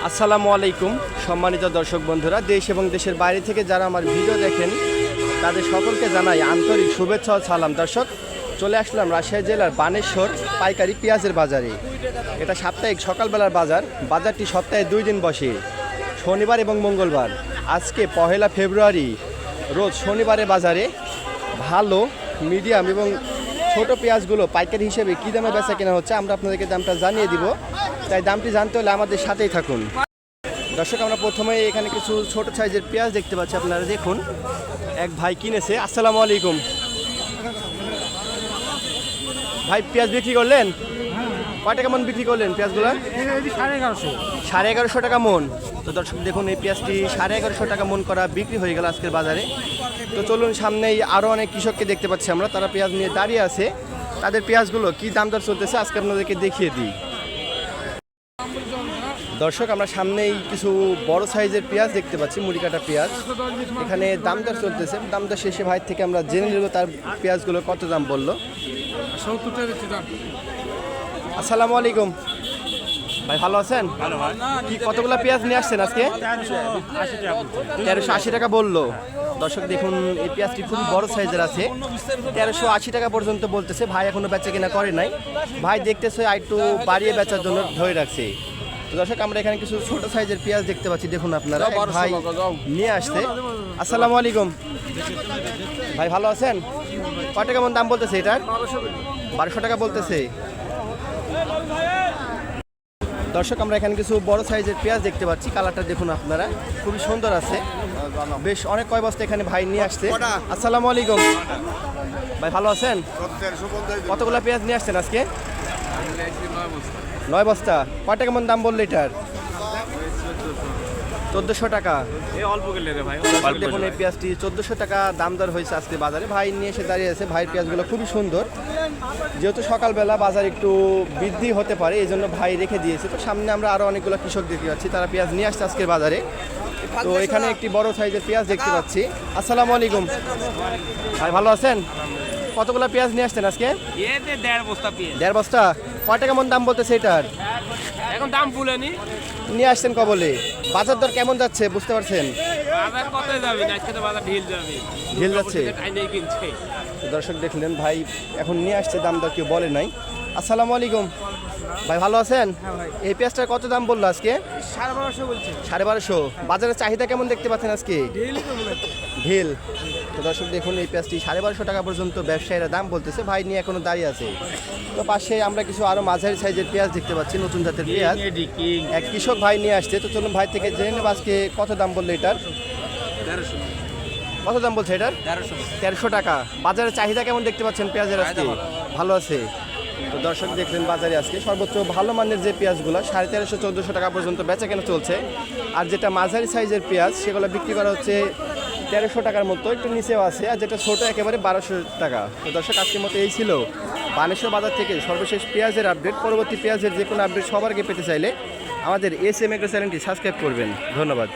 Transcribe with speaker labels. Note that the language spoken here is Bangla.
Speaker 1: আসসালামু আলাইকুম সম্মানিত দর্শক বন্ধুরা, দেশ এবং দেশের বাইরে থেকে যারা আমার ভিডিও দেখেন তাদের সকলকে জানাই আন্তরিক শুভেচ্ছা ও সালাম। দর্শক, চলে আসলাম রাজশাহী জেলার বানেশ্বর পাইকারি পেঁয়াজের বাজারে। এটা সাপ্তাহিক সকালবেলার বাজার। বাজারটি সপ্তাহে 2 দিন বসে, শনিবার এবং মঙ্গলবার। আজকে 1 ফেব্রুয়ারি রোজ শনিবারে বাজারে ভালো, মিডিয়াম এবং ছোট পেঁয়াজগুলো পাইকারি হিসেবে কী দামে বেচা কেনা হচ্ছে আমরা আপনাদেরকে দামটা জানিয়ে দিব। তাই দামটি জানতে হলে আমাদের সাথেই থাকুন। দর্শক, আমরা প্রথমে এখানে কিছু ছোট সাইজের পেঁয়াজ দেখতে পাচ্ছি, আপনারা দেখুন। এক ভাই কিনেছে। আসসালামু আলাইকুম ভাই, পেঁয়াজ বিক্রি করলেন? কয় টাকা মন বিক্রি করলেন পেঁয়াজগুলো? 1150 টাকা মন। তো দর্শক দেখুন, এই পেঁয়াজটি 1150 টাকা মন করা বিক্রি হয়ে গেল আজকের বাজারে। তো চলুন, সামনেই আরও অনেক কৃষককে দেখতে পাচ্ছি আমরা, তারা পেঁয়াজ নিয়ে দাঁড়িয়ে আছে। তাদের পেঁয়াজগুলো কী দাম দর চলতেছে আজকে আপনাদেরকে দেখিয়ে দিই। দর্শক, আমরা সামনেই কিছু বড় সাইজের পেঁয়াজ দেখতে পাচ্ছি, মুড়ি কাটা পেঁয়াজ। এখানে দাম দর চলতেছে, দাম দর শেষে ভাই থেকে আমরা জেনে নেব তার পেঁয়াজগুলো কত দাম বললো।
Speaker 2: 70 টাকা দাম।
Speaker 1: আসসালামু আলাইকুম ভাই, ভালো আছেন? কি কতগুলো পেঁয়াজ নিয়ে আসছেন আজকে? 1380 টাকা বললো। দর্শক দেখুন, এই পেঁয়াজটি খুবই বড় সাইজের আছে, 1380 টাকা পর্যন্ত বলতেছে। ভাই এখনো বেচা কেনা করে নাই, ভাই দেখতেছে একটু বাড়িয়ে বেচার জন্য ধরে রাখছে। তো দর্শক, আমরা এখানে কিছু ছোট সাইজের পেঁয়াজ দেখতে পাচ্ছি, দেখুন আপনারা। ভাই নিয়ে আসছে। আসসালামু আলাইকুম ভাই, ভালো আছেন? কয় টাকা মন দাম বলতেছে এটার? 1200 টাকা বলতেছে। দর্শক, আমরা এখানে কিছু বড় সাইজের পেঁয়াজ দেখতে পাচ্ছি, কালারটা দেখুন আপনারা, খুবই সুন্দর আছে। বেশ অনেক কয় বস্তা এখানে ভাই নিয়ে আসছে। আসসালামু আলাইকুম ভাই, ভালো আছেন? কতগুলো পেঁয়াজ নিয়ে আসছেন আজকে? 9 বস্তা। কয় টাকা মন দাম বললো এটার? 1400 টাকা। দেখুন, এই পেঁয়াজটি 1400 টাকা দাম দর হয়েছে আজকে বাজারে। ভাই নিয়ে এসে দাঁড়িয়ে আছে। ভাইয়ের পেঁয়াজগুলো খুবই সুন্দর, যেহেতু সকালবেলা বাজার একটু বৃদ্ধি হতে পারে এই জন্য ভাই রেখে দিয়েছে। তো সামনে আমরা আরও অনেকগুলো কৃষক দেখতে পাচ্ছি, তারা পেঁয়াজ নিয়ে আসছে আজকের বাজারে। তো এখানে একটি বড় সাইজের পেঁয়াজ দেখতে পাচ্ছি। আসসালামু আলাইকুম ভাই, ভালো আছেন? কতগুলো পেঁয়াজ নিয়ে আসছেন আজকে? 1.5 বস্তা। কয় টাকা মন দাম বলতেছে এটার?
Speaker 2: এখন দাম বলেনি,
Speaker 1: নিয়ে আসছেন কবলে। বাজার দর কেমন যাচ্ছে বুঝতে পারছেন?
Speaker 2: বাজার কত যাবে? আজকে তো বাজার ঢিল যাবে,
Speaker 1: ঢিল যাচ্ছে।
Speaker 2: কিনছে।
Speaker 1: দর্শক দেখলেন, ভাই এখন নিয়ে আসছে, দাম দর কেউ বলে নাই। আসসালামু আলাইকুম ভাই, ভালো আছেন? এই পেঁয়াজটার কত দাম বললো আজকে?
Speaker 2: 1250 বলছে।
Speaker 1: 1250। বাজারের চাহিদা কেমন দেখতে পাচ্ছেন আজকে? ঢিল। তো দর্শক দেখুন, এই পেঁয়াজটি 1250 টাকা পর্যন্ত ব্যবসায়ীরা দাম বলতেছে। ভাই নিয়ে এখনো দাঁড়িয়ে আছে। তো পাশে আমরা কিছু আরো মাঝারি সাইজের পেঁয়াজ দেখতে পাচ্ছি, নতুন জাতের পেঁয়াজ। এক কৃষক ভাই নিয়ে আসছে। তো চলুন ভাই থেকে জেনে নেব আজকে কত দাম বললো এটার।
Speaker 2: 1300।
Speaker 1: কত দাম বলছে এটার? 1300 টাকা। বাজারের চাহিদা কেমন দেখতে পাচ্ছেন পেঁয়াজের আজকে? ভালো আছে। তো দর্শক দেখলেন, বাজারে আজকে সর্বোচ্চ ভালো মানের যে পেঁয়াজগুলো 1350-1400 টাকা পর্যন্ত বেচা কেনা চলছে। আর যেটা মাঝারি সাইজের পেঁয়াজ সেগুলো বিক্রি করা হচ্ছে 1300 টাকার মতো, একটু নিচেও আছে। আর যেটা ছোটো একেবারে 1200 টাকা। তো দর্শক, আজকের মতো এই ছিল বানেশ্বর বাজার থেকে সর্বশেষ পেঁয়াজের আপডেট। পরবর্তী পেঁয়াজের যে কোনো আপডেট সবার আগে পেতে চাইলে আমাদের এস এম এগ্রো চ্যানেলটি সাবস্ক্রাইব করবেন। ধন্যবাদ।